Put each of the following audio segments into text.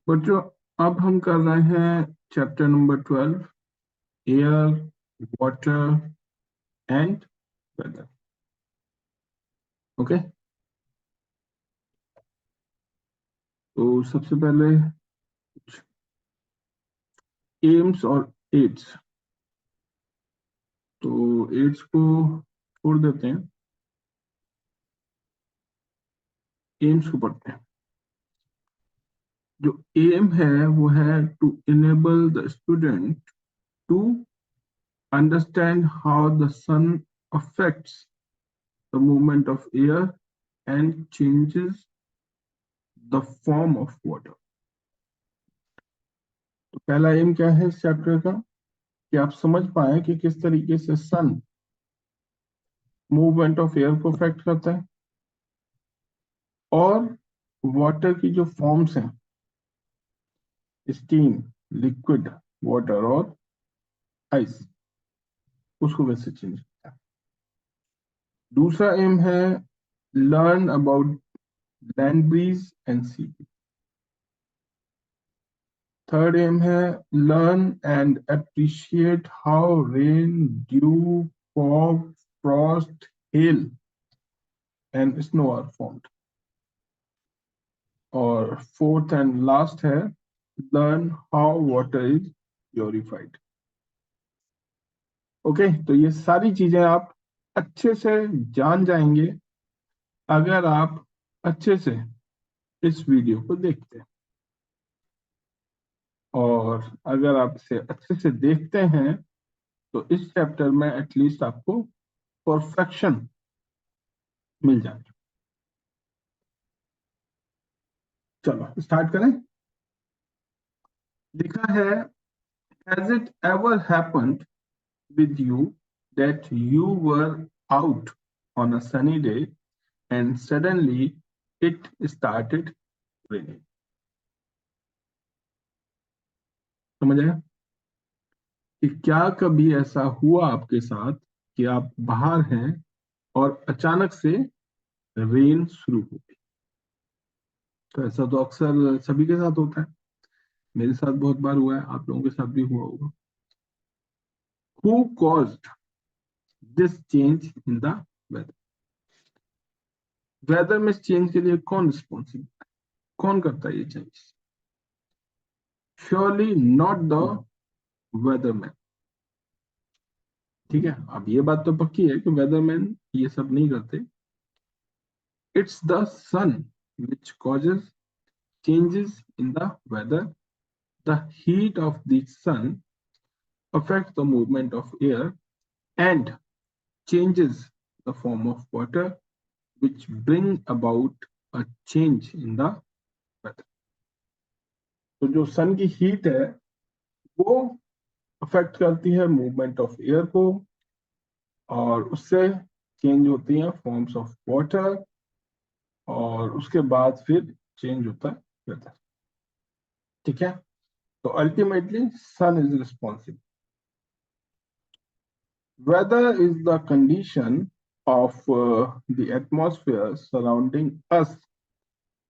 बच्चों अब हम कर रहे हैं chapter number 12, air, water and weather. Okay, तो सबसे पहले एम्स और एड्स। तो एड्स को छोड़ देते हैं, एम्स को पढ़ते हैं। जो एम है वो है to enable the student to understand how the sun affects the movement of air and changes the form of water. तो पहला एम क्या है इस चैप्टर का कि आप समझ पाए कि किस तरीके से सन मूवमेंट ऑफ एयर को अफेक्ट करता है और वाटर की जो फॉर्म्स हैं, स्टीम, लिक्विड, वाटर और आइस, उसको कैसे चेंज करता है। दूसरा एम है learn about land breeze and sea. Third aim है learn and appreciate how rain, dew, fog, frost, hail and snow are formed. और फोर्थ एंड लास्ट है learn how water is purified. Okay, तो ये सारी चीजें आप अच्छे से जान जाएंगे अगर आप अच्छे से इस वीडियो को देखते हैं। और अगर आप इसे अच्छे से देखते हैं तो इस चैप्टर में एटलीस्ट आपको परफेक्शन मिल जाएगा। चलो स्टार्ट करें। लिखा है, has it ever happened with you that you were out on a sunny day and suddenly it started raining? समझ आया कि क्या कभी ऐसा हुआ आपके साथ कि आप बाहर हैं और अचानक से रेन शुरू हो गई? तो ऐसा तो अक्सर सभी के साथ होता है, मेरे साथ बहुत बार हुआ है, आप लोगों के साथ भी हुआ होगा। Who caused this change in the weather? Weather में चेंज के लिए कौन रिस्पॉन्सिबल, कौन करता है ये change? Surely not the weatherman. ठीक है, अब ये बात तो पक्की है कि वेदरमैन ये सब नहीं करते। It's the sun which causes changes in the weather. The heat of the sun affects the movement of air and changes the form of water, which bring about a change in the weather. तो जो सन की heat है वो affect करती है movement of air को और उससे चेंज होती हैं फॉर्म्स ऑफ वाटर और उसके बाद फिर चेंज होता है वेदर। ठीक है, तो ultimately sun is responsible. Weather is the condition of the atmosphere surrounding us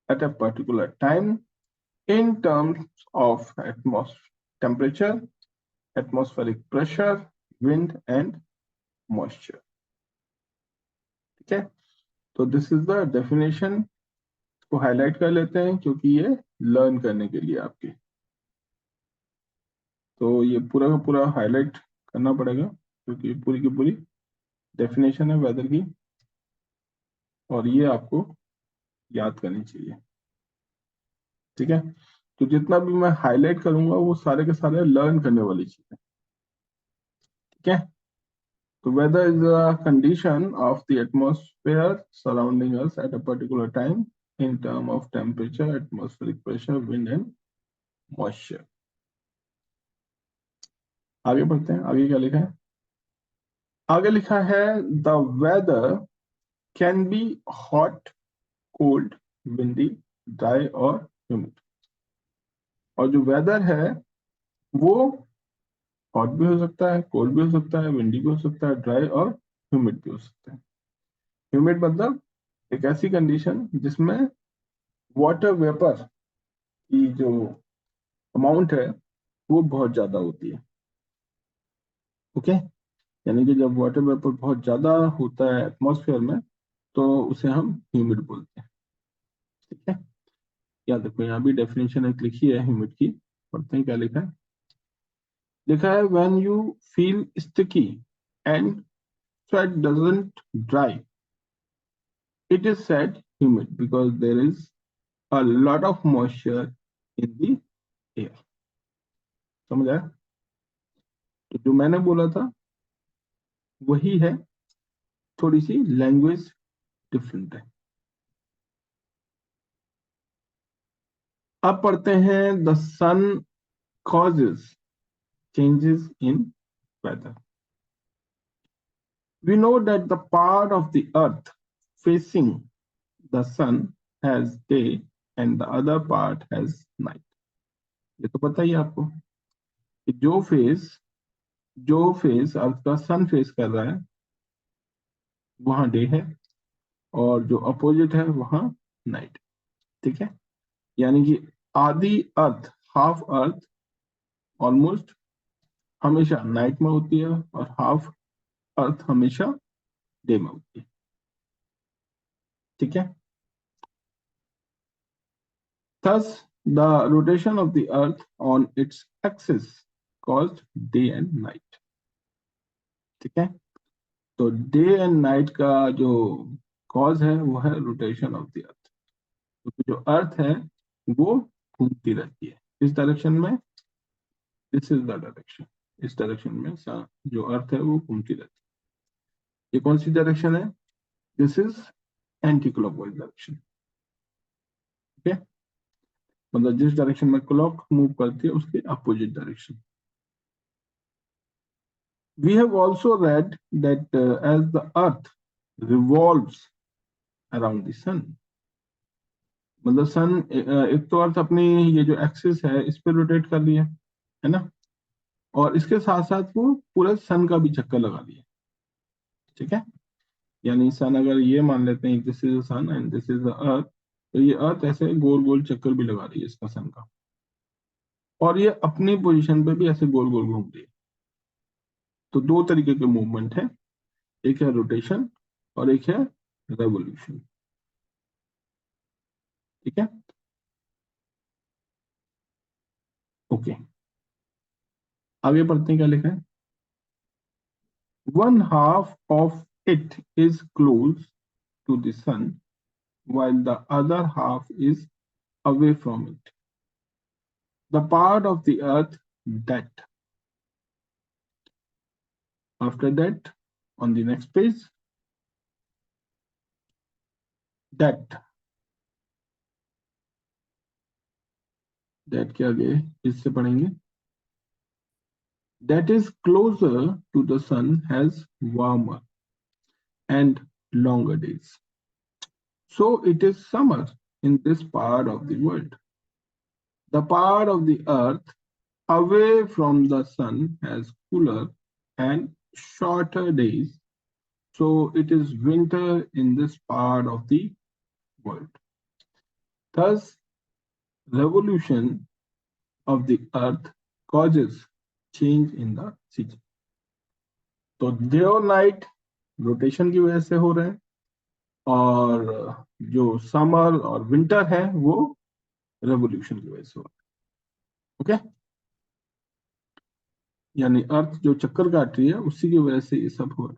at a particular time in terms of temperature, atmospheric pressure, wind and moisture. ठीक है, तो दिस इज द डेफिनेशन। को highlight कर लेते हैं क्योंकि ये learn करने के लिए आपके, तो ये पूरा का पूरा हाईलाइट करना पड़ेगा क्योंकि पूरी की पूरी डेफिनेशन है वेदर की और ये आपको याद करनी चाहिए। ठीक है, तो जितना भी मैं हाईलाइट करूंगा वो सारे के सारे लर्न करने वाली चीजें। ठीक है, तो weather is a condition of the atmosphere surrounding us at a particular time in term of temperature, atmospheric pressure, wind and moisture. आगे बढ़ते हैं, आगे क्या लिखा है? आगे लिखा है the weather can be hot, cold, windy, dry और ह्यूमिड। और जो वेदर है वो हॉट भी हो सकता है, कोल्ड भी हो सकता है, विंडी भी हो सकता है, ड्राई और ह्यूमिड भी हो सकता है। ह्यूमिड मतलब एक ऐसी कंडीशन जिसमें वाटर वेपर की जो अमाउंट है वो बहुत ज्यादा होती है। ओके, यानी कि जब वाटर वेपर बहुत ज्यादा होता है एटमॉस्फेयर में तो उसे हम ह्यूमिड बोलते हैं। ठीक है, या देखो यहाँ भी डेफिनेशन एक लिखी है ह्यूमिड की, पढ़ते हैं क्या लिखा है। लिखा है when you feel sticky and sweat doesn't dry, it is said humid because there is a lot of moisture in the air। समझ आया? तो जो मैंने बोला था वही है, थोड़ी सी लैंग्वेज डिफरेंट है। अब पढ़ते हैं the sun causes changes in weather। We know that the part of the earth facing the sun has day and the other part has night। ये तो पता ही है आपको कि जो फेस अर्थ का सन फेस कर रहा है वहां डे है, और जो अपोजिट है वहां नाइट। ठीक है, यानी कि आधी अर्थ, हाफ अर्थ ऑलमोस्ट हमेशा नाइट में होती है और हाफ अर्थ हमेशा डे में होती है। ठीक है, thus the rotation of the earth on its axis caused day and night। ठीक है, तो डे एंड नाइट का जो कॉज है वो है रोटेशन ऑफ द अर्थ। क्योंकि जो अर्थ है वो घूमती रहती है इस डायरेक्शन में, दिस इज द डायरेक्शन, इस डायरेक्शन में जो अर्थ है वो घूमती रहती है। ये कौन सी डायरेक्शन है? This is anti clockwise direction. ठीक है, मतलब जिस डायरेक्शन में क्लॉक मूव करती है उसके opposite direction. We have also read that as the earth revolves around the sun, मतलब सन एक तो अर्थ अपनी ये जो एक्सिस है इस पे रोटेट कर लिया है ना, और इसके साथ साथ वो पूरे सन का भी चक्कर लगा दिया। ठीक है, यानी सन अगर ये मान लेते हैं this is sun and this is the earth, तो ये अर्थ ऐसे गोल गोल चक्कर भी लगा रही है इसका सन का, और ये अपनी पोजीशन पे भी ऐसे गोल गोल घूम रही है। तो दो तरीके के मूवमेंट है, एक है रोटेशन और एक है रेवोल्यूशन। ठीक है, ओके, आगे पढ़ते हैं क्या लिखा है। One half of it is close to the sun while the other half is away from it। The part of the earth that, after that, on the next page, that के आगे इससे पढ़ेंगे, that is closer to the sun has warmer and longer days, so it is summer in this part of the world। The part of the earth away from the sun has cooler and shorter days, so it is winter in this part of the world। Thus, revolution of the earth causes change in the season। तो day और night rotation की वजह से हो रहे हैं, और जो समर और विंटर है वो रेवोल्यूशन की वजह से हो रहा है। ओके, यानी अर्थ जो चक्कर काट रही है उसी की वजह से ये सब हो रहा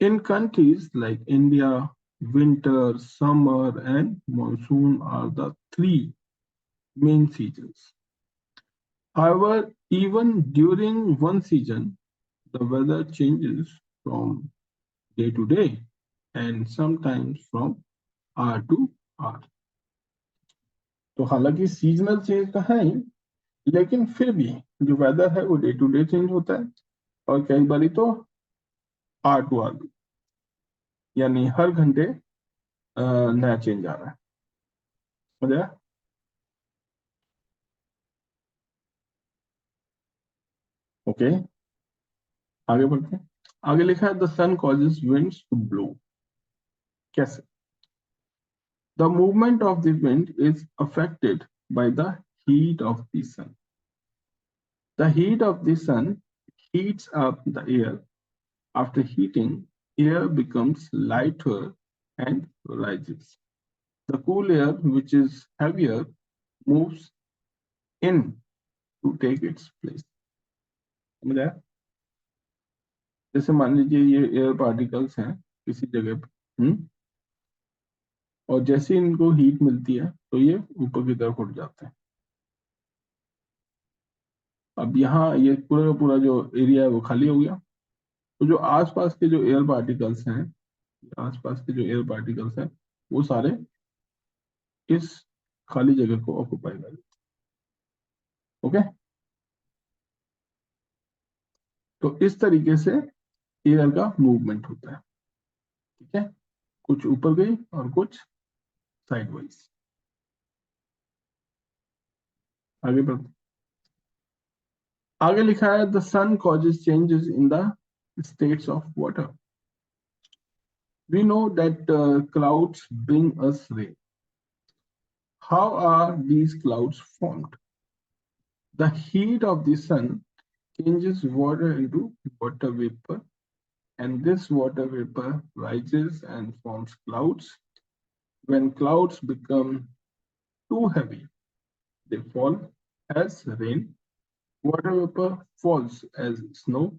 है। इन countries like India, winter, summer, and monsoon are the three main seasons। However, even during one season, the weather changes from day to day and sometimes from hour to hour। तो हालांकि सीजनल चेंज तो है ही, लेकिन फिर भी जो weather है वो डे टू डे चेंज होता है, और कई बार तो आवर टू आवर भी, यानी हर घंटे नया चेंज आ रहा है। समझ आया? ओके, आगे बढ़ते हैं। आगे लिखा है the sun causes winds to blow. कैसे? The movement of the wind is affected by the heat of the sun. The heat of the sun heats up the air. After heating, air becomes lighter and rises. The cool air, which is heavier, moves in to take its place. समझ आया? जैसे मान लीजिए ये air particles हैं किसी जगह पे, और जैसे इनको हीट मिलती है तो ये ऊपर की तरफ उठ जाते हैं। अब यहाँ ये पूरा का पूरा जो एरिया है वो खाली हो गया, तो जो आसपास के जो एयर पार्टिकल्स हैं, आसपास के जो एयर पार्टिकल्स हैं वो सारे इस खाली जगह को ऑक्युपाई कर लेते हैं। ओके, तो इस तरीके से एयर का मूवमेंट होता है। ठीक है, कुछ ऊपर गई और कुछ साइडवाइज। आगे बढ़ते, आगे लिखा है the sun causes changes in the states of water. We know that clouds bring us rain. How are these clouds formed? The heat of the sun changes water into water vapor, and this water vapor rises and forms clouds. When clouds become too heavy, they fall as rain. Water vapor falls as snow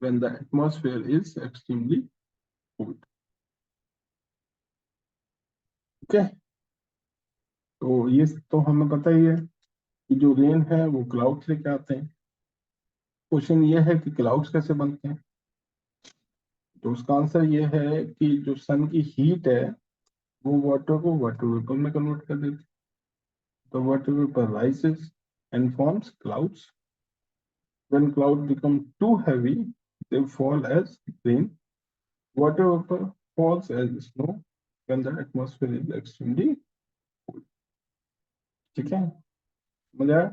when the atmosphere is extremely cold. Okay, तो ये तो हमें पता ही है कि जो rain है वो क्लाउड से क्या आते हैं। क्वेश्चन ये है कि क्लाउड्स कैसे बनते हैं, तो उसका आंसर ये है कि जो सन की हीट है वो वाटर को वाटर वेपर में कन्वर्ट कर देती है। तो water vapour rises and forms clouds. When clouds become too heavy, they fall as rain. Water vapor falls as snow when the atmosphere is extremely cold. ठीक है, मजा आया?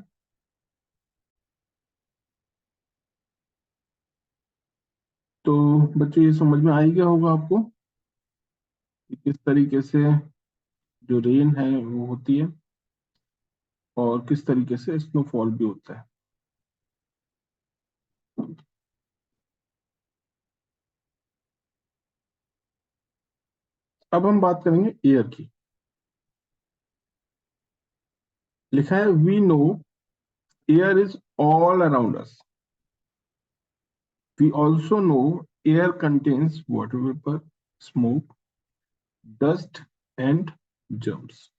तो बच्चों ये समझ में आ ही गया होगा आपको कि किस तरीके से जो रेन है वो होती है और किस तरीके से स्नोफॉल भी होता है। अब हम बात करेंगे एयर की। लिखा है we know air is all around us. We also know air contains water vapour, smoke, dust and germs.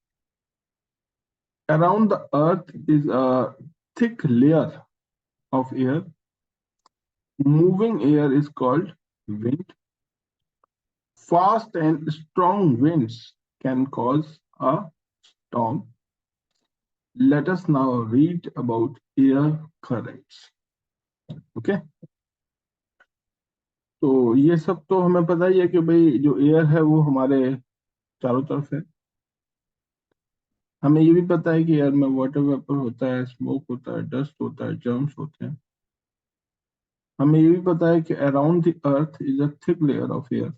Around the earth is a thick layer of air. Moving air is called wind. Fast and strong winds can cause a storm. Let us now read about air currents. Okay? तो ये सब तो हमें पता ही है कि भाई जो एयर है वो हमारे चारों तरफ है। हमें ये भी पता है कि एयर में वाटर वेपर होता है, स्मोक होता है, डस्ट होता है, जर्म्स होते हैं। हमें ये भी पता है कि around the earth is a thick layer of air,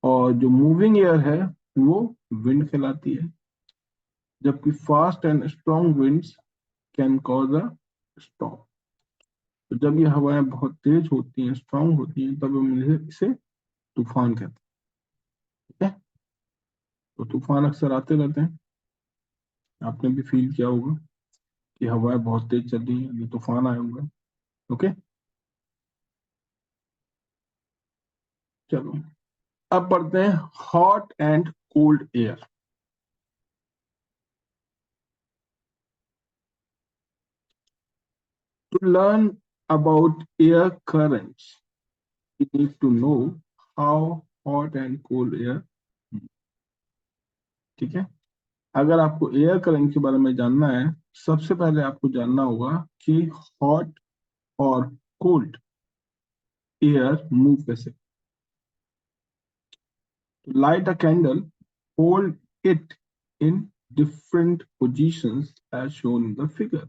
और जो मूविंग एयर है वो विंड कहलाती है, जबकि fast and strong winds can cause a storm. तो जब ये हवाएं बहुत तेज होती हैं, स्ट्रॉन्ग होती हैं, तब हम इसे तूफान कहते हैं। ठीक है, तो तूफान अक्सर आते रहते हैं, आपने भी फील किया होगा कि हवाएं बहुत तेज चल रही हैं, ये तूफान आए हुए हैं। ओके, चलो अब पढ़ते हैं hot and cold air. To learn about air currents, we need to know how hot and cold air। ठीक है, अगर आपको एयर करंट के बारे में जानना है, सबसे पहले आपको जानना होगा कि हॉट और कोल्ड एयर मूव कैसे। Light a candle, hold it in different positions as shown in the figure.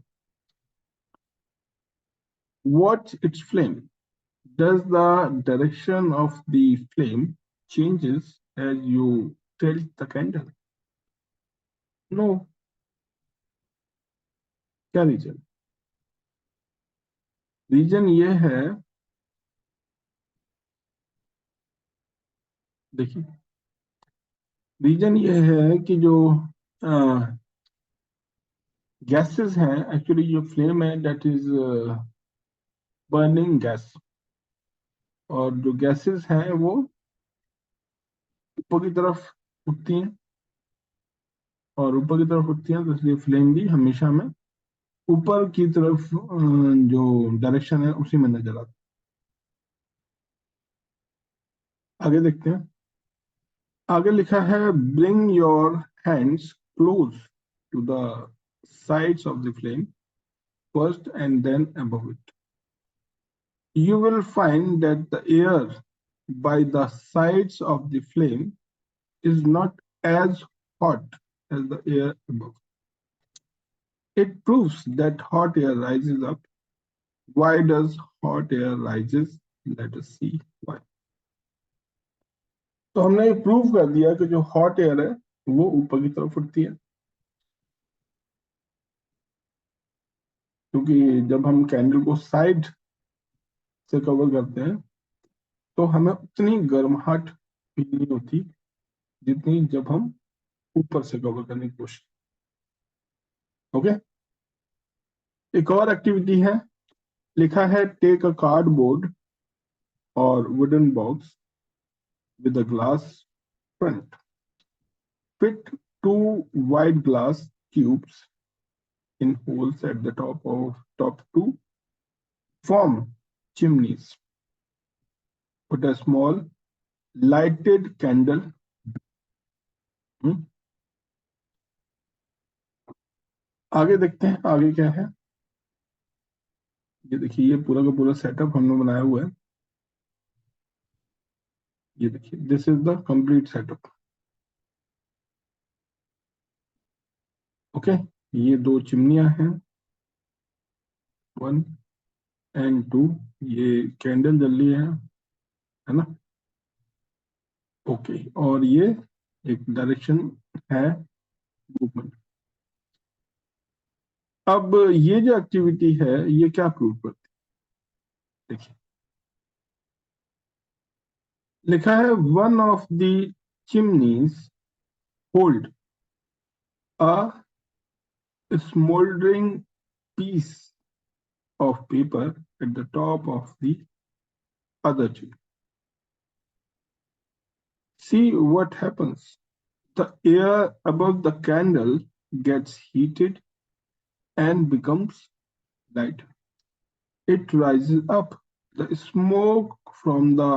Watch its flame. Does the direction of the flame changes as you tilt the candle? No. क्या reason? Reason ये है, देखिए reason ये है कि जो gases हैं, actually जो फ्लेम है दैट इज बर्निंग गैस, और जो गैसेस हैं वो ऊपर की तरफ उठती हैं, और ऊपर की तरफ उठती हैं तो इसलिए फ्लेम भी हमेशा में ऊपर की तरफ जो डायरेक्शन है उसी में नजर आता है। आगे देखते हैं। आगे लिखा है, bring your hands close to the sides of the flame first and then above it. You will find that the air by the sides of the flame is not as hot as the air above. It proves that hot air rises up. Why does hot air rises? Let us see why. तो हमने ये prove कर दिया कि जो hot air है वो ऊपर की तरफ उठती है, क्योंकि जब हम कैंडल को साइड से कवर करते हैं तो हमें उतनी गर्माहट फील नहीं होती जितनी जब हम ऊपर से कवर करने की कोशिश। ओके, एक और एक्टिविटी है, लिखा है, टेक अ कार्डबोर्ड और wooden box with a glass front, fit two wide glass tubes in holes at the top to form chimneys. Put a small lighted candle. आगे देखते हैं आगे क्या है। ये देखिए, ये पूरा का पूरा सेटअप हमने बनाया हुआ है। ये देखिए, this is the complete setup. Okay, ये दो चिमनियां हैं, 1 and 2। ये कैंडल जल रही है ना? ओके, और ये एक डायरेक्शन है मूवमेंट। अब ये जो एक्टिविटी है ये क्या प्रूव करती है? देखिए, लिखा है, one of the chimneys hold a smouldering piece of paper at the top of the other chimney. See what happens. The air above the candle gets heated and becomes lighter. It rises up. The smoke from the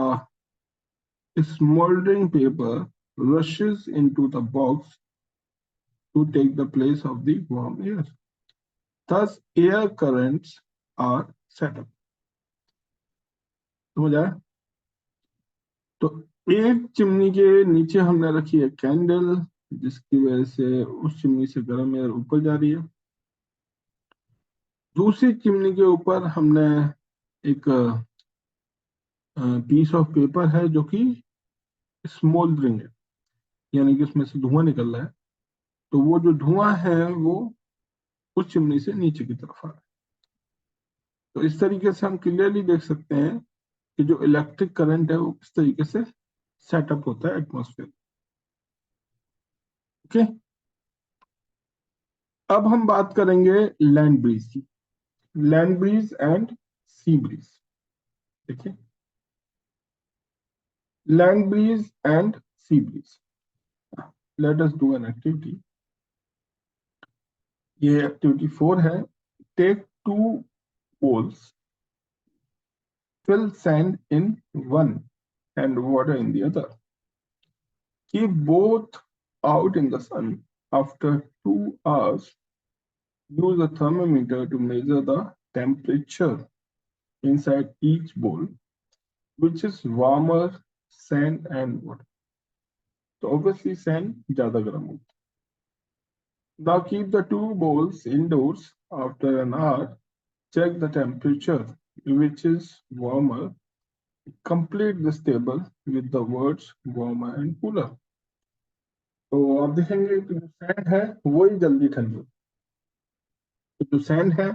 smoldering paper rushes into the box to take the place of the warm air. Thus, air currents are set up. समझ आया? तो एक chimney के नीचे हमने रखी है candle, जिसकी वजह से उस चिमनी से गर्म एयर ऊपर जा रही है। दूसरी चिमनी के ऊपर हमने एक पीस ऑफ पेपर है जो कि स्मोल्डरिंग है, यानी कि उसमें से धुआं निकल रहा है। तो वो जो धुआं है वो उस चिमनी से नीचे की तरफ आ रहा है। तो इस तरीके से हम क्लियरली देख सकते हैं कि जो इलेक्ट्रिक करंट है वो किस तरीके से सेटअप होता है एटमॉस्फेयर। ओके, अब हम बात करेंगे लैंड ब्रीज की। Land breeze and sea breeze. देखिए, land breeze and sea breeze. Let us do an activity. ये एक्टिविटी 4 है। Take 2 bowls, fill sand in one and water in the other. Keep both out in the sun. After 2 hours, use a thermometer to measure the temperature inside each bowl, which is warmer, sand and water. So obviously sand ज़्यादा गर्म होता है. Now keep the 2 bowls indoors. After an hour, check the temperature, which is warmer. Complete this table with the words warmer and cooler. तो आप देखेंगे कि जो sand है वही जल्दी ठंडी होती तो जो सैंड है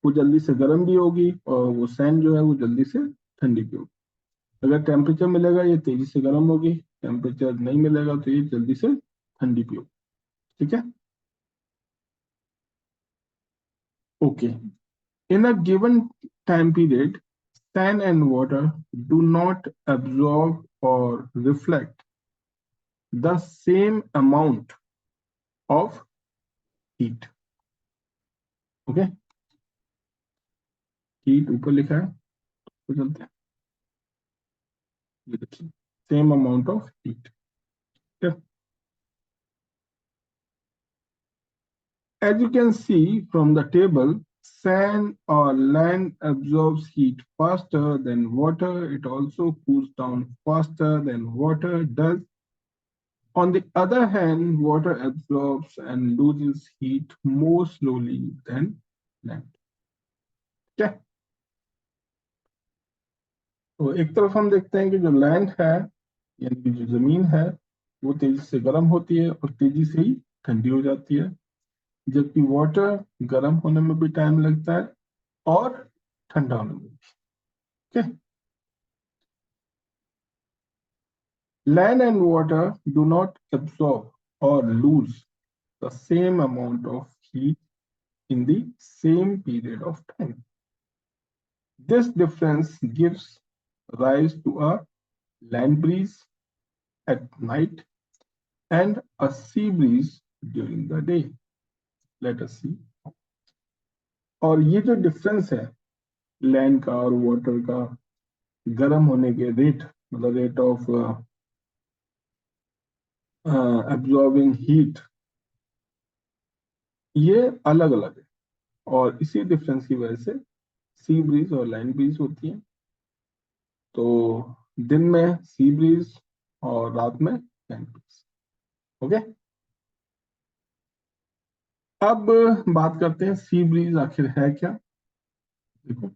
वो जल्दी से गर्म भी होगी और वो सैंड जो है वो जल्दी से ठंडी भी होगी। अगर टेम्परेचर मिलेगा ये तेजी से गर्म होगी, टेम्परेचर नहीं मिलेगा तो ये जल्दी से ठंडी भी होगी। ठीक है, okay. In a given time period sand and water do not absorb or reflect the same amount of heat. Okay, heat ऊपर लिखा है तो चलते हैं, ये देखिए same amount of heat. Okay. As you can see from the table, sand or land absorbs heat faster than water. It also cools down faster than water does. On the other hand, water absorbs and loses heat more slowly than land. Okay. तो एक तरफ हम देखते हैं कि जो land है यानी कि जो जमीन है वो तेजी से गर्म होती है और तेजी से ही ठंडी हो जाती है, जबकि वाटर गर्म होने में भी टाइम लगता है और ठंडा होने में भी। okay? Land and water do not absorb or lose the same amount of heat in the same period of time. This difference gives rise to a land breeze at night and a sea breeze during the day. Let us see. और ये जो difference है land का और water का गर्म होने के रेट, मतलब रेट ऑफ एब्जॉर्बिंग हीट, ये अलग अलग है और इसी डिफरेंस की वजह से सी ब्रीज और लैंड ब्रीज होती है। तो दिन में सी ब्रीज और रात में लैंड ब्रीज। ओके, अब बात करते हैं सी ब्रीज आखिर है क्या। देखो,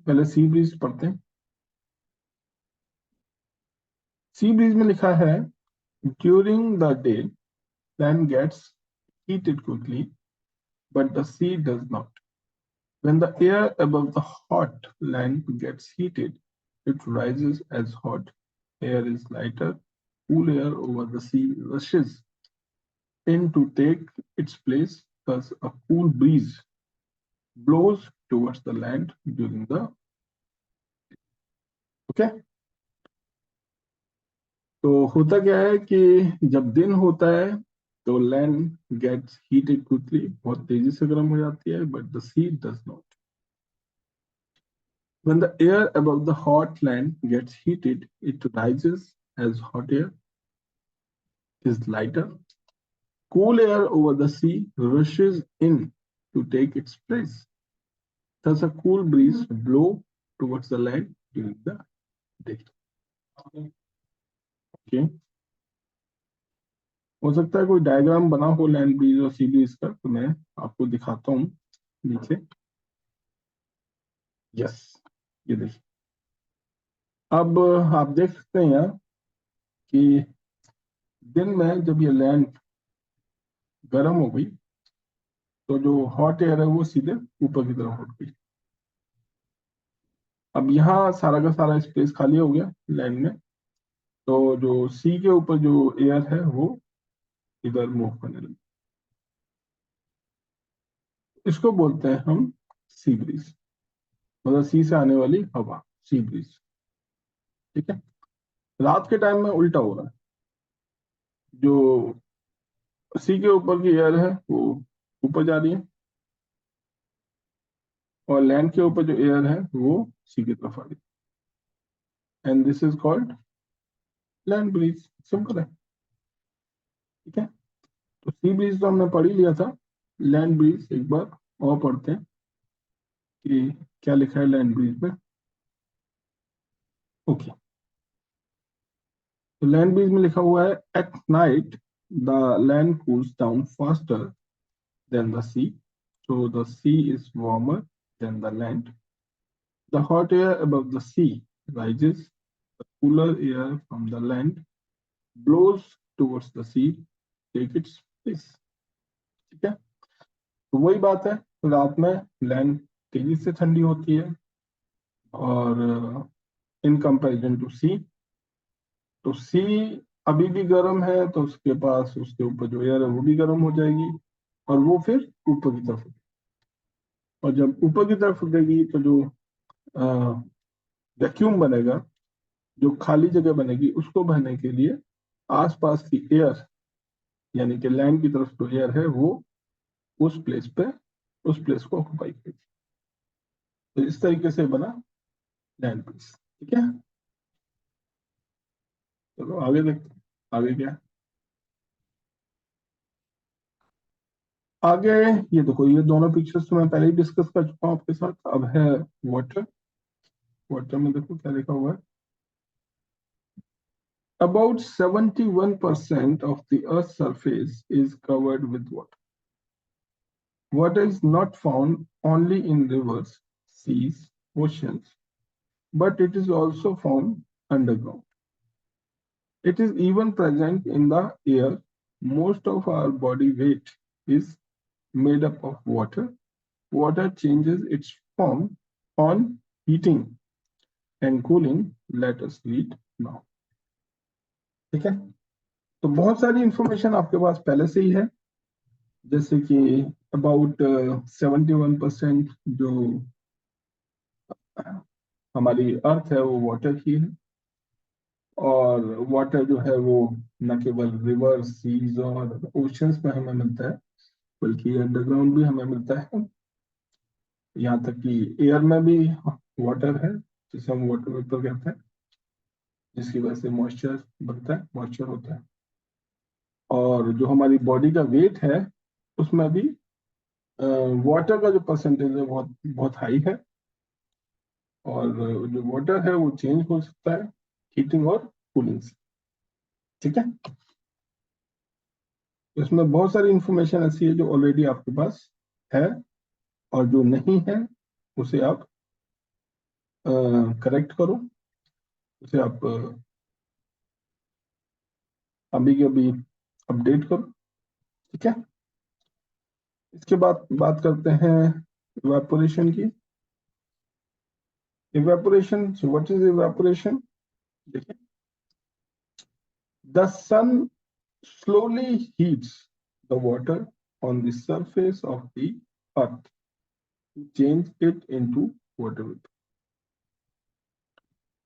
पहले सी ब्रीज पढ़ते हैं। सी ब्रीज में लिखा है during the day land gets heated quickly but the sea does not. When the air above the hot land gets heated, it rises as hot air is lighter. Cool air over the sea rushes in to take its place. Thus, a cool breeze blows towards the land during the okay. तो होता क्या है कि जब दिन होता है तो लैंड गेट्स हीटेड क्विकली, बहुत तेजी से गर्म हो जाती है, but the sea does not. When the air above the hot land gets heated, it rises as hot air is lighter. Cool air over the sea rushes in to take its place. Thus, a cool breeze blows towards the land during the day. Okay. हो सकता है कोई diagram बना हो land breeze और sea breeze का, तो मैं आपको दिखाता हूँ नीचे। यस, ये देखिए। अब आप देख सकते हैं यहाँ कि दिन में जब ये लैंड गर्म हो गई तो जो हॉट एयर है वो सीधे ऊपर की तरफ उठ गई। अब यहाँ सारा का सारा स्पेस खाली हो गया लैंड में, तो जो सी के ऊपर जो एयर है वो इधर मूव करने लगी। इसको बोलते हैं हम सी ब्रीज, मतलब सी से आने वाली हवा, सी ब्रीज। ठीक है, रात के टाइम में उल्टा हो रहा है, जो सी के ऊपर की एयर है वो ऊपर जा रही है और लैंड के ऊपर जो एयर है वो सी की तरफ आ रही है, and this is called land breeze. Simple है। ठीक है, तो सी ब्रीज तो हमने पढ़ ही लिया था। लैंड ब्रीज एक बार और पढ़ते हैं कि क्या लिखा है लैंड ब्रीज में। ओके, तो लैंड ब्रीज में लिखा हुआ है at night the land cools down faster than the sea, so the sea is warmer than the land. The hot air above the sea rises, the cooler air from the land blows towards the sea take its place. ठीक है, तो वही बात है, रात में land तेजी से ठंडी होती है और इन कंपैरिजन टू सी, तो सी अभी भी गर्म है तो उसके पास उसके ऊपर जो एयर है वो भी गर्म हो जाएगी और वो फिर ऊपर की तरफ, और जब ऊपर की तरफ उठेगी तो जो वैक्यूम बनेगा, जो खाली जगह बनेगी, उसको भरने के लिए आसपास की एयर यानी कि लैंड की तरफ जो एयर है वो उस प्लेस को ऑक्युपाई करेगी। तो इस तरीके से बना लैंड पीस। ठीक है, चलो आगे देखते हैं आगे क्या है। आगे ये देखो, ये दोनों पिक्चर्स तो मैं पहले ही डिस्कस कर चुका हूँ आपके साथ। अब है वाटर। वाटर में देखो क्या लिखा हुआ है। About 71% of the Earth's surface is covered with water. Water is not found only in rivers, seas, oceans, but it is also found underground. It is even present in the air. Most of our body weight is made up of water. Water changes its form on heating and cooling. Let us read now. ठीक है, तो बहुत सारी information आपके पास पहले से ही है, जैसे कि अबाउट 71% जो हमारी अर्थ है वो वाटर ही है, और वाटर जो है वो न केवल रिवर, सीज और ओशंस में हमें मिलता है, बल्कि अंडरग्राउंड भी हमें मिलता है। यहाँ तक कि एयर में भी वाटर है, जिसे हम वाटर वेपर कहते हैं, जिसकी वजह से मॉइस्चर बनता है, मॉइस्चर होता है। और जो हमारी बॉडी का वेट है उसमें भी वाटर का जो परसेंटेज है बहुत बहुत हाई है, और जो वाटर है वो चेंज हो सकता है हीटिंग और कूलिंग से। ठीक है, इसमें बहुत सारी इंफॉर्मेशन ऐसी है जो ऑलरेडी आपके पास है, और जो नहीं है उसे आप करेक्ट करो, उसे आप अभी के अभी अपडेट करो। ठीक है, इसके बाद बात करते हैं इवेपोरेशन की। Evaporation, what is evaporation? देखिए, the sun slowly heats the water on the surface of the earth to change it into water vapor.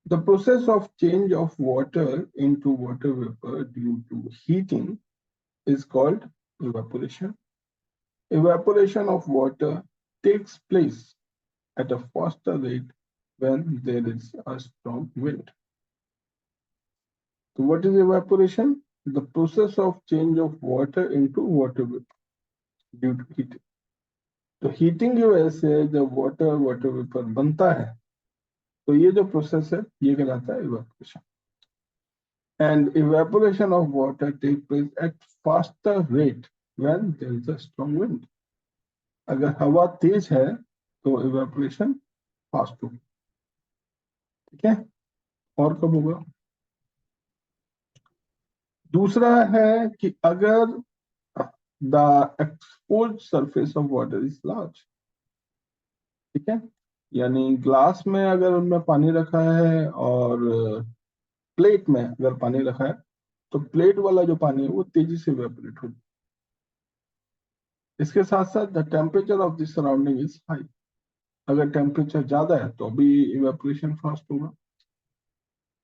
The process of change of water into water vapor due to heating is called evaporation. Evaporation of water takes place at a faster rate when there is a strong wind. So what is evaporation? The process of change of water into water vapor due to heating. तो heating की वजह से जब water vapour बनता है तो ये जो प्रोसेस है ये कहलाता है evaporation. And evaporation of water take place at faster rate when there is a strong wind. अगर हवा तेज है तो इवेपोरेशन फास्ट होगा। ठीक है, और कब होगा? दूसरा है कि अगर the exposed surface of water is large. ठीक है, यानी ग्लास में अगर उनमें पानी रखा है और प्लेट में अगर पानी रखा है तो प्लेट वाला जो पानी है वो तेजी से इवेपोरेट होगा। इसके साथ साथ the temperature of the surrounding is high. अगर टेम्परेचर ज्यादा है तो भी इवेपोरेशन फास्ट होगा।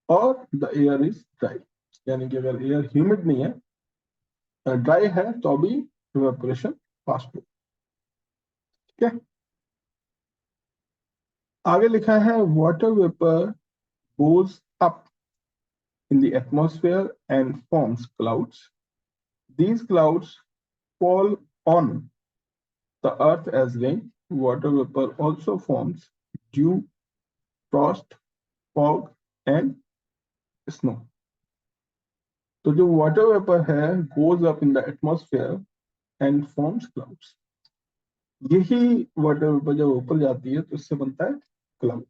और द एयर इज ड्राई, यानी कि अगर एयर ह्यूमिड नहीं है, ड्राई है, तो भी इवेपोरेशन फास्ट होगा। ठीक है, आगे लिखा है water vapour goes up in the atmosphere and forms clouds. These clouds fall on the earth as rain. Water vapor also forms dew, frost, fog and snow. तो जो वाटर वेपर है goes up in the atmosphere and forms clouds. यही water vapour जब ऊपर जाती है तो इससे बनता है cloud.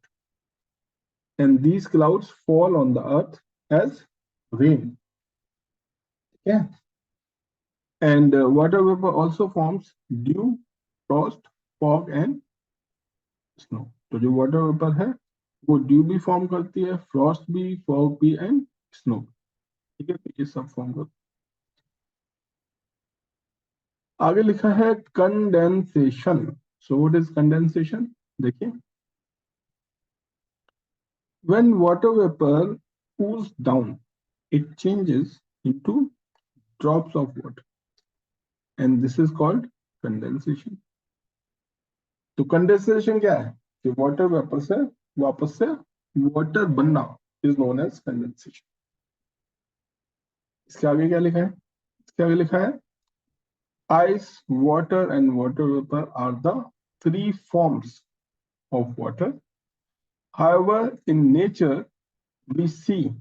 And these clouds fall on the earth as rain. Yeah. And water vapor also forms dew, frost, fog and snow. तो जो वाटर वेपर है वो ड्यू भी फॉर्म करती है, फ्रॉस्ट भी, फॉग भी एंड स्नो। ठीक है, तो ये सब फॉर्म करती है। आगे लिखा है condensation. So what is condensation? देखिए, when water vapour cools down, it changes into drops of water, and this is called condensation. तो कंडेंसेशन क्या है? कि वाटर वेपर से वापस से वाटर बनना इज नोन एज कंडेंसेशन। इसके आगे क्या लिखा है? इसके आगे लिखा है ice, water and water vapor are the three forms of water. However, in nature, we see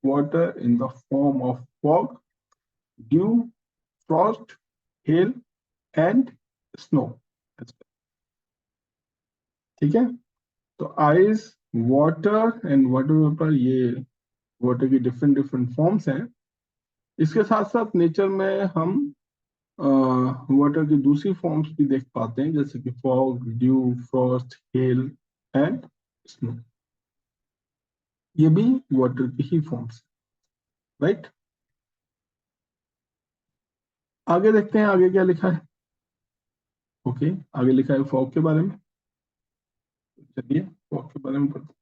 water in the form of fog, dew, frost, hail and snow. ठीक है, तो ice, water and water vapour, ये water की different different forms हैं। इसके साथ साथ nature में हम वाटर की दूसरी फॉर्म्स भी देख पाते हैं, जैसे कि fog, due, Frost, hail and snow. ये भी वाटर की ही फॉर्म्स, राइट। आगे देखते हैं आगे क्या लिखा है। ओके, आगे लिखा है फॉग के बारे में। चलिए फॉग के बारे में पढ़ते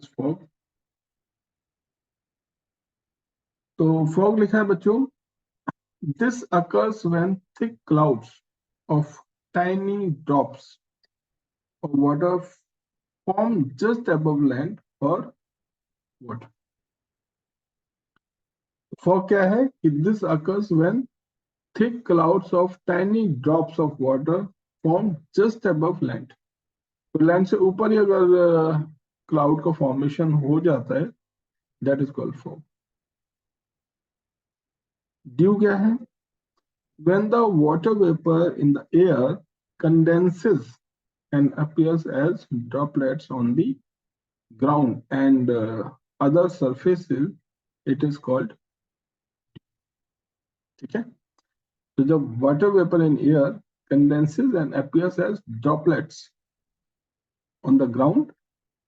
हैं। फॉग, तो फॉग लिखा है बच्चों, this occurs when thick clouds of tiny drops of water form just above land or water. Fog क्या है कि this occurs when thick clouds of tiny drops of water form just above land. तो land से ऊपर ही अगर cloud का formation हो जाता है, that is called fog. Due क्या है? When the water vapor in the air condenses and appears as droplets on the ground and other surfaces, it is called। ठीक है, तो जब water vapour in air condenses and appears as droplets on the ground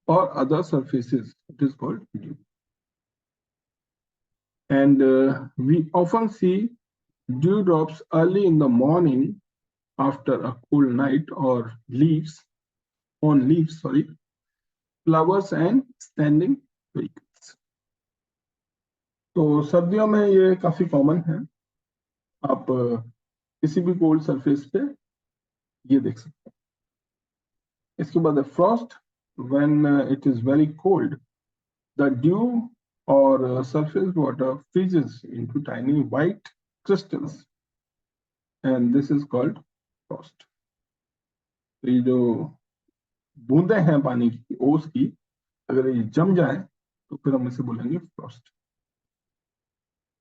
or other surfaces, it is called dew. And we often see dewdrops early in the morning after a cool night or leaves on leaves, sorry, flowers and standing vehicles. तो सर्दियों में ये काफी common है, आप किसी भी cold surface पे ये देख सकते हैं। इसके बाद Frost, when it is very cold, the due or surface water freezes into tiny white crystals, and this is called frost. तो ये जो बूंदे हैं पानी की, ओस की, अगर ये जम जाए तो फिर हम इसे बोलेंगे Frost.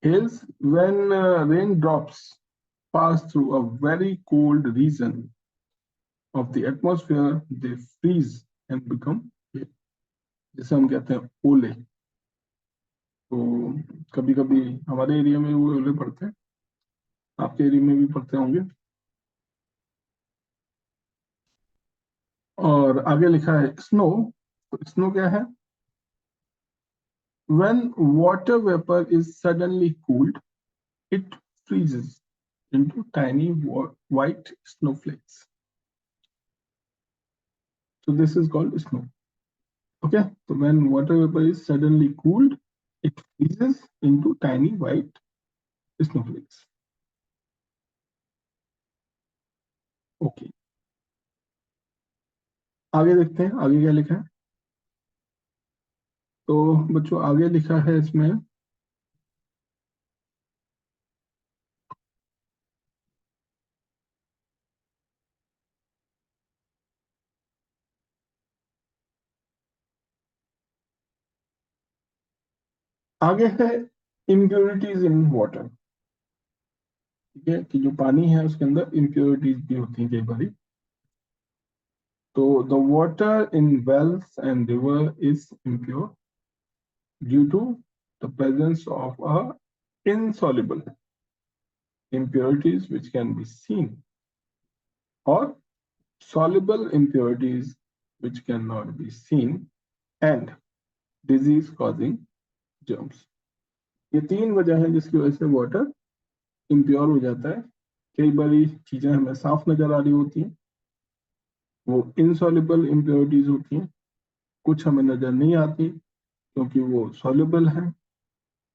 Hails, when raindrops pass through a very cold region of the atmosphere, they freeze and become hail, जिसे हम कहते हैं ओले। तो कभी कभी हमारे एरिया में वो ओले पड़ते हैं, आपके एरिया में भी पड़ते होंगे। और आगे लिखा है स्नो। तो स्नो क्या है? When water vapor is suddenly cooled, it freezes into tiny white snowflakes. So this is called snow. Okay, so when water vapor is suddenly cooled, it freezes into tiny white snowflakes. Okay, आगे देखते हैं आगे क्या लिखा है। तो बच्चों आगे लिखा है इसमें, आगे है इम्प्योरिटीज इन वाटर। ठीक है, कि जो पानी है उसके अंदर इम्प्योरिटीज भी होती हैं कई बार। तो the water in wells and river is impure due to the presence of a insoluble impurities which can be seen, or soluble impurities which cannot be seen, and disease causing germs. ये तीन वजह है जिसकी वजह से water impure हो जाता है। कई बारी चीजें हमें साफ नजर आ रही होती हैं, वो इनसॉल्युबल इम्प्योरिटीज होती हैं। कुछ हमें नजर नहीं आती क्योंकि वो सॉल्युबल है।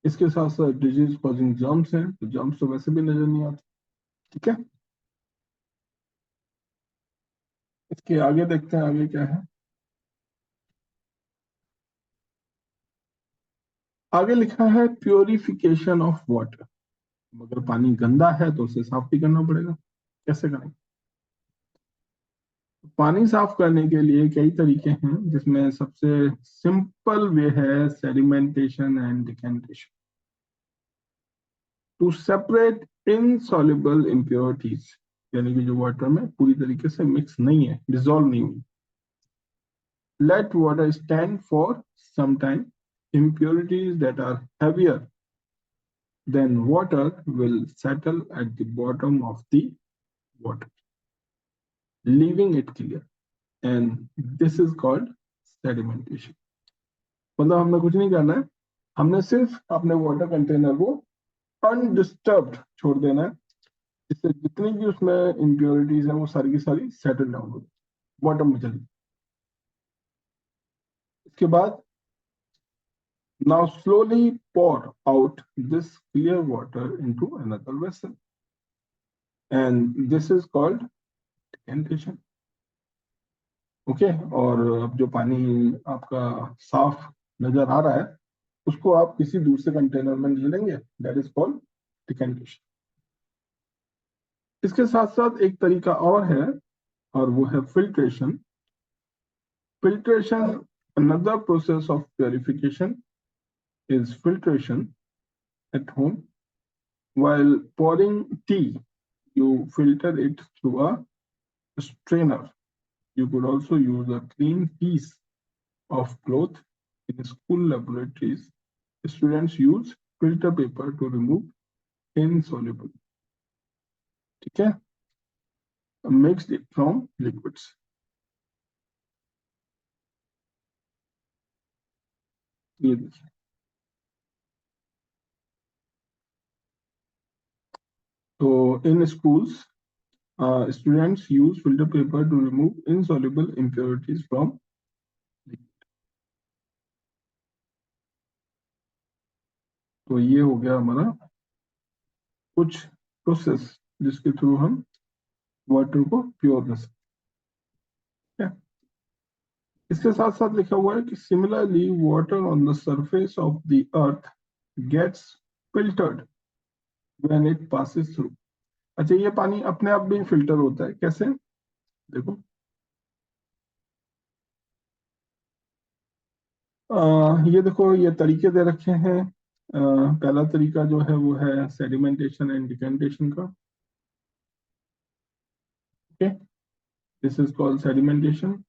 इसके साथ साथ डिजीज कॉजिंग जर्म्स हैं, तो जर्म्स तो वैसे भी नजर नहीं आते। ठीक है, इसके आगे देखते हैं आगे क्या है। आगे लिखा है प्योरिफिकेशन ऑफ वाटर। अगर पानी गंदा है तो उसे साफ भी करना पड़ेगा। कैसे करेंगे? पानी साफ करने के लिए कई तरीके हैं, जिसमें सबसे सिंपल वे है sedimentation and decantation to separate insoluble impurities, यानी कि जो वाटर में पूरी तरीके से मिक्स नहीं है, डिसॉल्व नहीं हुई। Let water stand for some time, impurities that are heavier than water will settle at the bottom of the water, leaving it clear, and this is called sedimentation. मतलब हमने कुछ नहीं करना है, हमने सिर्फ अपने वाटर कंटेनर को अनडिस्टर्ब्ड छोड़ देना है, जिससे जितनी भी उसमें इम्प्योरिटीज है वो सारी की सारी सेटल डाउन हो बॉटम में चली। इसके बाद now slowly pour out this clear water into another vessel, and this is called decantation. Okay, और अब जो पानी आपका साफ नजर आ रहा है उसको आप किसी दूसरे कंटेनर में ले लेंगे, दैट इज कॉल्ड डिकेंटेशन। इसके साथ साथ एक तरीका और है, और वो है filtration. Filtration, another process of purification is filtration. At home, while pouring tea, you filter it through a strainer. You could also use a clean piece of cloth. In school laboratories, students use filter paper to remove insoluble, ठीक है, mixed it from liquids. ये देखिए, तो in schools, students use filter paper to remove insoluble impurities from liquid. तो ये हो गया हमारा कुछ प्रोसेस जिसके थ्रू हम वाटर को प्योर कर सकते हैं। इसके साथ साथ लिखा हुआ है कि similarly water on the surface of the earth gets filtered when it passes through. अच्छा, ये पानी अपने आप भी फिल्टर होता है, कैसे? देखो, ये देखो, ये तरीके दे रखे हैं। पहला तरीका जो है वो है सेडिमेंटेशन एंड डिकेंटेशन का। Okay, this is called sedimentation.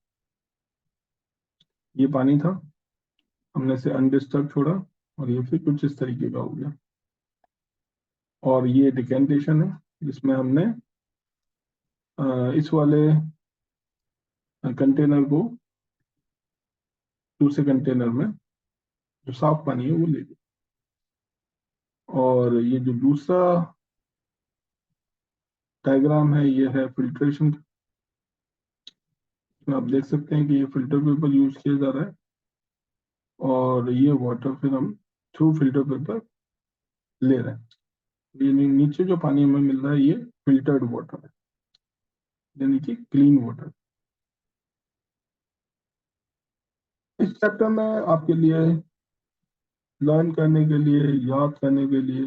ये पानी था, हमने इसे अनडिस्टर्ब छोड़ा और ये फिर कुछ इस तरीके का हो गया। और ये डिकेंटेशन है, जिसमें हमने इस वाले कंटेनर को दूसरे कंटेनर में जो साफ पानी है वो ले लिया। और ये जो दूसरा डायग्राम है ये है फिल्ट्रेशन का। आप देख सकते हैं कि ये फिल्टर पेपर यूज किया जा रहा है, और ये वाटर फिर हम थ्रू फिल्टर पेपर ले रहे हैं। ये नीचे जो पानी हमें मिल रहा है ये फिल्टर्ड वाटर है, यानी कि क्लीन वाटर। इस चैप्टर में आपके लिए लर्न करने के लिए, याद करने के लिए,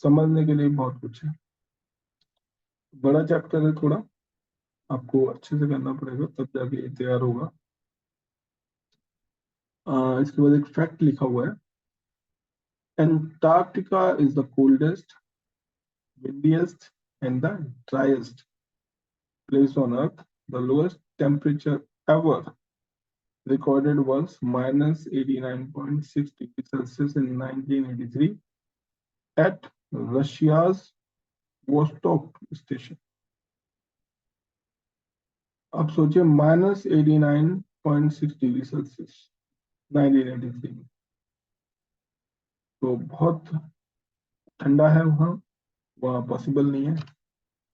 समझने के लिए बहुत कुछ है। बड़ा चैप्टर है थोड़ा, आपको अच्छे से करना पड़ेगा तब जाके ये तैयार होगा। इसके बाद एक फैक्ट लिखा हुआ है, Antarctica is the coldest, windiest, and the driest place on Earth. The lowest temperature ever recorded was minus 89.6 degrees Celsius in 1983, at Russia's Vostok station. आप सोचिए -89.6 डिग्री सेल्सियस 1983 में, तो बहुत ठंडा है वहाँ। वहाँ पॉसिबल नहीं है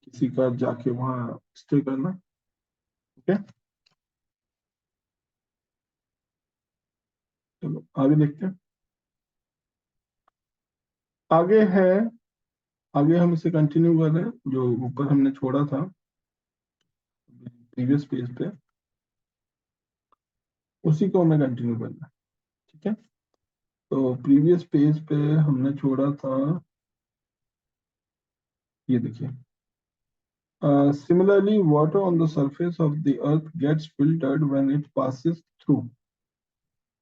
किसी का जाके वहाँ स्टे करना। ओके, चलो आगे देखते हैं। आगे है, आगे हम इसे कंटिन्यू कर रहे हैं जो ऊपर हमने छोड़ा था प्रीवियस पेज पे, उसी को हमें कंटिन्यू करना है। ठीक है, तो प्रीवियस पेज पे हमने छोड़ा था, ये देखिए, similarly water on the surface of the earth gets filtered when it passes through,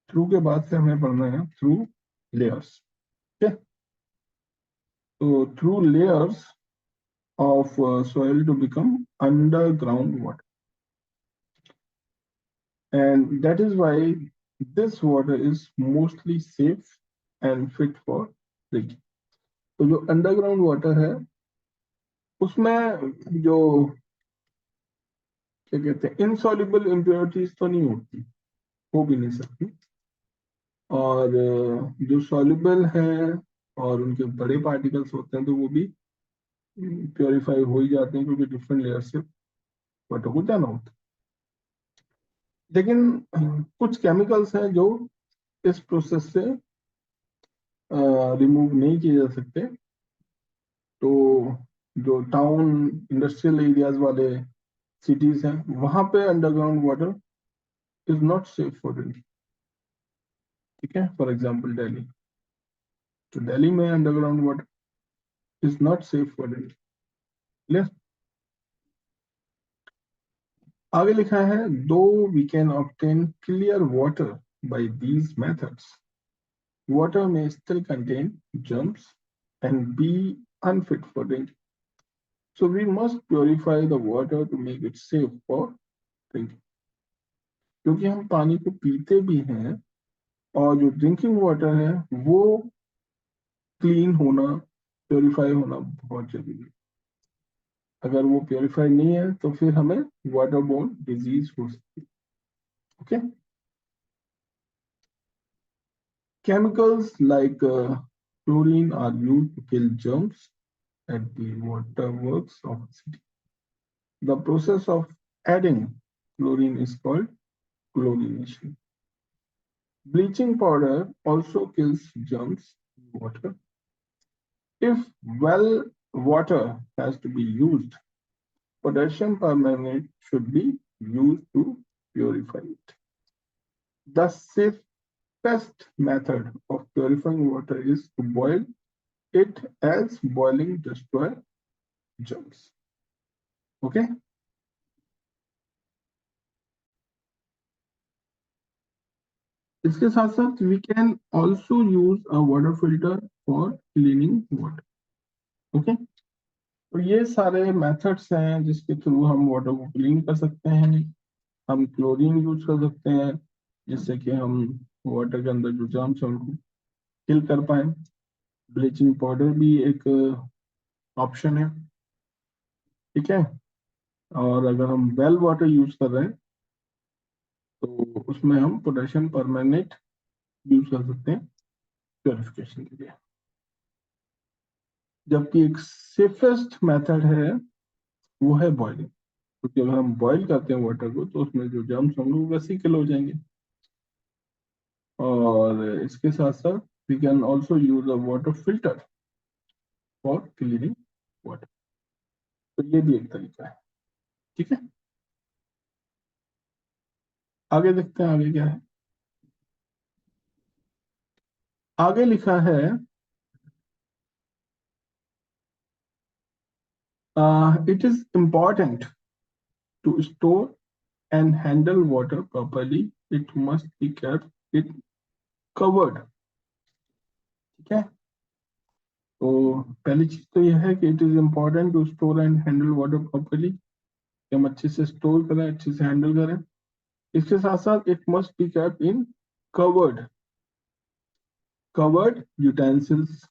through के बाद से हमें पढ़ना है थ्रू लेयर्स। ठीक है, तो through layers of soil to become underground water, and that is why this water is mostly safe and fit for drinking। तो जो अंडरग्राउंड वाटर है उसमें जो क्या कहते हैं इनसॉल्युबल इम्प्योरिटीज तो नहीं होती, हो भी नहीं सकती, और जो सॉल्युबल है और उनके बड़े पार्टिकल्स होते हैं तो वो भी प्योरीफाई हो ही जाते हैं, क्योंकि डिफरेंट लेयर से वाटर को जाना होता है। लेकिन कुछ केमिकल्स हैं जो इस प्रोसेस से रिमूव नहीं किए जा सकते। तो जो टाउन इंडस्ट्रियल एरियाज वाले सिटीज हैं वहां पे underground water is not safe for drinking. ठीक है, फॉर एग्जांपल दिल्ली, तो दिल्ली में underground water is not safe for drinking. आगे लिखा है, though we can obtain clear water by these methods, water may still contain germs and be unfit for drinking. So we must purify the water to make it safe for drinking. क्योंकि हम पानी को पीते भी हैं और जो drinking water है वो क्लीन होना, प्योरीफाई होना बहुत जरूरी है। अगर वो प्योरीफाई नहीं है तो फिर हमें वाटर बोर्न डिजीज हो सकती है। Okay, chemicals like chlorine are used to kill germs at the waterworks of a city. The process of adding chlorine is called chlorination. Bleaching powder also kills germs in water. If well water has to be used, potassium permanganate should be used to purify it. The safest method of purifying water is to boil it, as boiling destroys germs. Okay? इसके साथ साथ we can also use a water filter for cleaning water. Okay? तो ये सारे methods हैं जिसके through हम water को क्लीन कर सकते हैं। हम क्लोरीन यूज कर सकते हैं जिससे कि हम वाटर के अंदर जो जर्म्स हैं उनको किल कर पाए। ब्लीचिंग पाउडर भी एक ऑप्शन है। ठीक है, और अगर हम वेल वाटर यूज कर रहे हैं तो उसमें हम पोटेशियम परमैंगनेट यूज कर सकते हैं प्योरिफिकेशन के लिए। जबकि एक सेफेस्ट मेथड है वो है बॉइलिंग, क्योंकि अगर हम बॉईल करते हैं वाटर को तो उसमें जो जर्म्स होंगे वो वैसे ही किल हो जाएंगे। और इसके साथ साथ we can also use a water filter for cleaning water, तो ये भी एक तरीका है। ठीक है, आगे देखते हैं आगे क्या है। आगे लिखा है, it is important to store and handle water properly. It must be kept it covered. ठीक है, तो पहली चीज तो यह है कि it is important to store and handle water properly, हम अच्छे से स्टोर करें, अच्छे से हैंडल करें। इसके साथ साथ it must be kept in covered, covered utensils,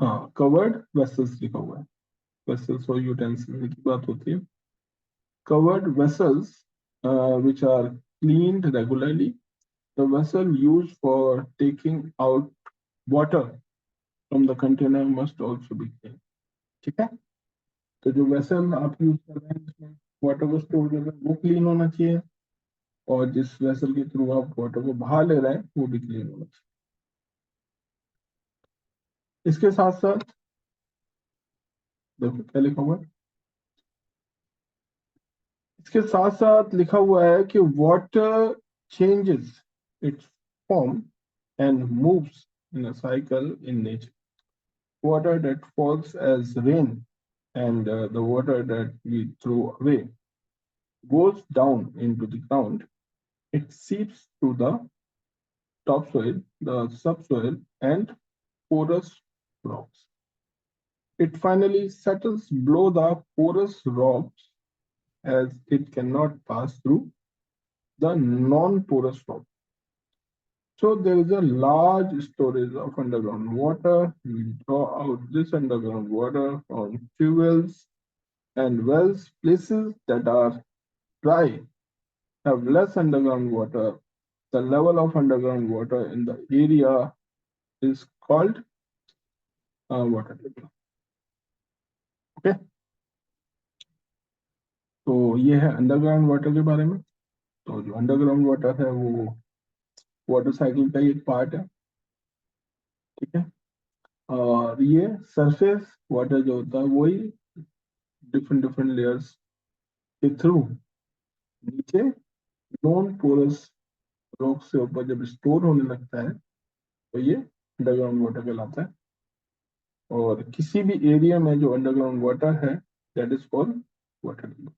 हाँ, कवर्ड वेसल्स लिखा हुआ है। वेसल्स और यूटेंसिल्स की बात होती है। Covered vessels which are cleaned regularly. The vessel used for taking out water from the container must also be cleaned. ठीक है, तो जो वेसल आप यूज कर रहे हैं जिसमें वाटर को स्टोर कर रहे हैं वो क्लीन होना चाहिए, और जिस वेसल के थ्रू आप वाटर को बाहर ले रहे हैं वो भी क्लीन होना चाहिए। इसके साथ साथ देखो क्या लिखा हुआ है, इसके साथ साथ लिखा हुआ है कि water changes it's form and moves in a cycle in nature. Water that falls as rain and the water that we throw away goes down into the ground. It seeps through the topsoil, the subsoil, and porous rocks. It finally settles below the porous rocks as it cannot pass through the non-porous rock. So there is a large storage of underground water. We draw out this underground water from fuels and wells. Places that are dry have less underground water. The level of underground water in the area is called water table. Okay, तो ये है underground water के बारे में। तो जो underground water है वो वाटर साइकिल का ही एक पार्ट है। ठीक है, और ये सरफेस वाटर जो होता है वही डिफरेंट डिफरेंट लेयर्स के थ्रू नीचे नॉन पोरस रॉक से ऊपर जब स्टोर होने लगता है तो ये अंडरग्राउंड वाटर कहलाता है। और किसी भी एरिया में जो अंडरग्राउंड वाटर है that is called water table.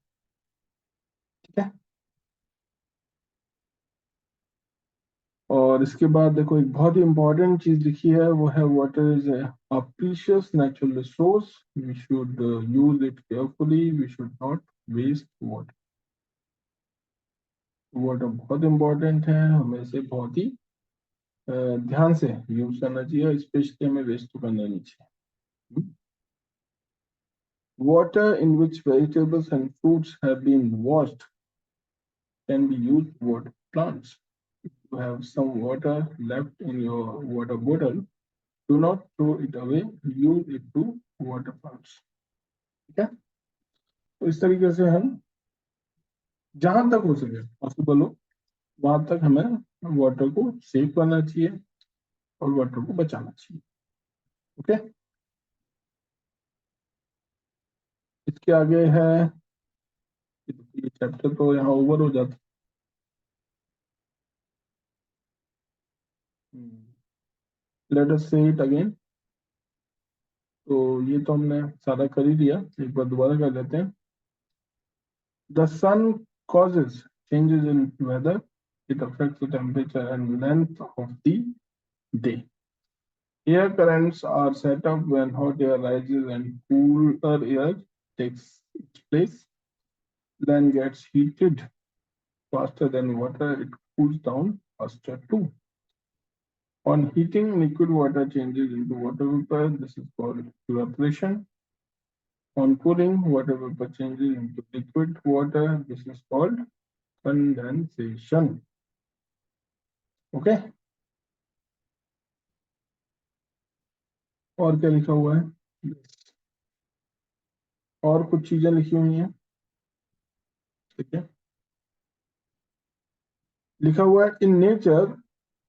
ठीक है, और इसके बाद देखो एक बहुत ही इंपॉर्टेंट चीज लिखी है, वो है water is a precious natural resource, we should use it carefully, we should not waste water. Water बहुत इंपॉर्टेंट है, हमें इसे बहुत ही ध्यान से यूज करना चाहिए, स्पेशली हमें वेस्ट तो करना नहीं चाहिए। Water in which vegetables and fruits have been washed can be used to water plants. If you have some water left in your water bottle, do not throw it away, use it to water plants. ठीक है, तो इस तरीके से हम जहां तक हो सके पॉसिबल हो वहां तक हमें वाटर को सेव करना चाहिए और वाटर को बचाना चाहिए। ओके, इसके आगे है, ये चैप्टर तो यहाँ ओवर हो जाता है। लेट अस से इट अगेन। तो ये तो हमने सारा कर ही दिया, एक बार दोबारा कर लेते हैं। The sun causes changes in weather. It affects the temperature and length of the day. Air currents are set up when hot air rises and cooler air takes its place. Land gets heated faster than water, it cools down faster too. On heating, liquid water changes into water vapor. This is called evaporation. On cooling, water vapor changes into liquid water. This is called condensation. Okay, और क्या लिखा हुआ है, और कुछ चीजें लिखी हुई हैं। ठीक है, लिखा हुआ है in nature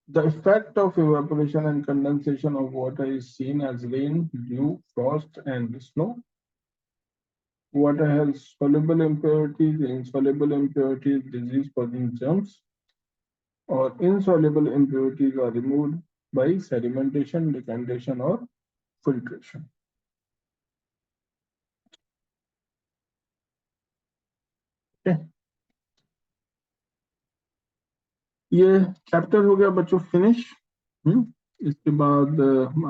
the effect of evaporation and condensation of water is seen as rain, dew, frost and snow. Water has soluble impurities, insoluble impurities, disease-causing germs, or insoluble impurities are removed by sedimentation, decantation, or filtration. Okay. ये chapter हो गया बच्चों finish. इसके बाद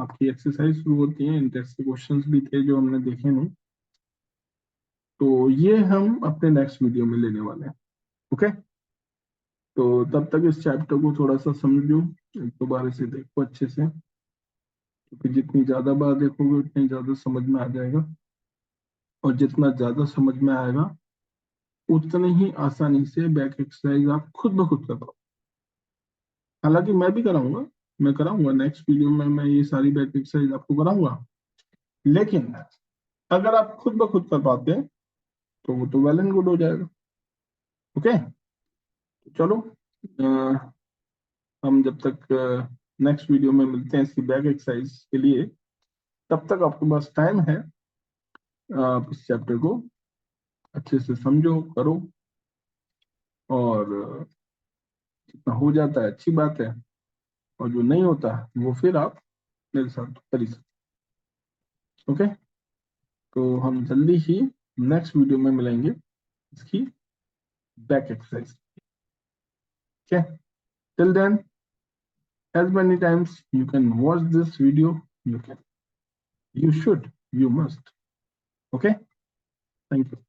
आपकी exercise शुरू होती है, इंटेंस के क्वेश्चंस भी थे जो हमने देखे नहीं, तो ये हम अपने नेक्स्ट वीडियो में लेने वाले हैं। ओके, तो तब तक इस चैप्टर को थोड़ा सा समझो, दोबारा से देखो अच्छे से। क्योंकि जितनी ज्यादा बार देखोगे उतनी ज्यादा समझ में आ जाएगा, और जितना ज्यादा समझ में आएगा उतनी ही आसानी से बैक एक्सरसाइज आप खुद ब खुद कर पाओ। हालांकि मैं भी कराऊंगा, मैं कराऊंगा नेक्स्ट वीडियो में, मैं ये सारी बैक एक्सरसाइज आपको कराऊंगा। लेकिन अगर आप खुद ब खुद कर पाते हैं तो वो तो वेल एंड गुड हो जाएगा। ओके, तो चलो हम जब तक नेक्स्ट वीडियो में मिलते हैं इसकी बैक एक्सरसाइज के लिए, तब तक आपके पास टाइम है। आप इस चैप्टर को अच्छे से समझो, करो, और जितना हो जाता है अच्छी बात है, और जो नहीं होता वो फिर आप मेरे साथ कर ही सकते। ओके, तो हम जल्दी ही नेक्स्ट वीडियो में मिलेंगे इसकी back exercise. Okay, till then, as many times you can watch this video, you should, you must. Okay, thank you.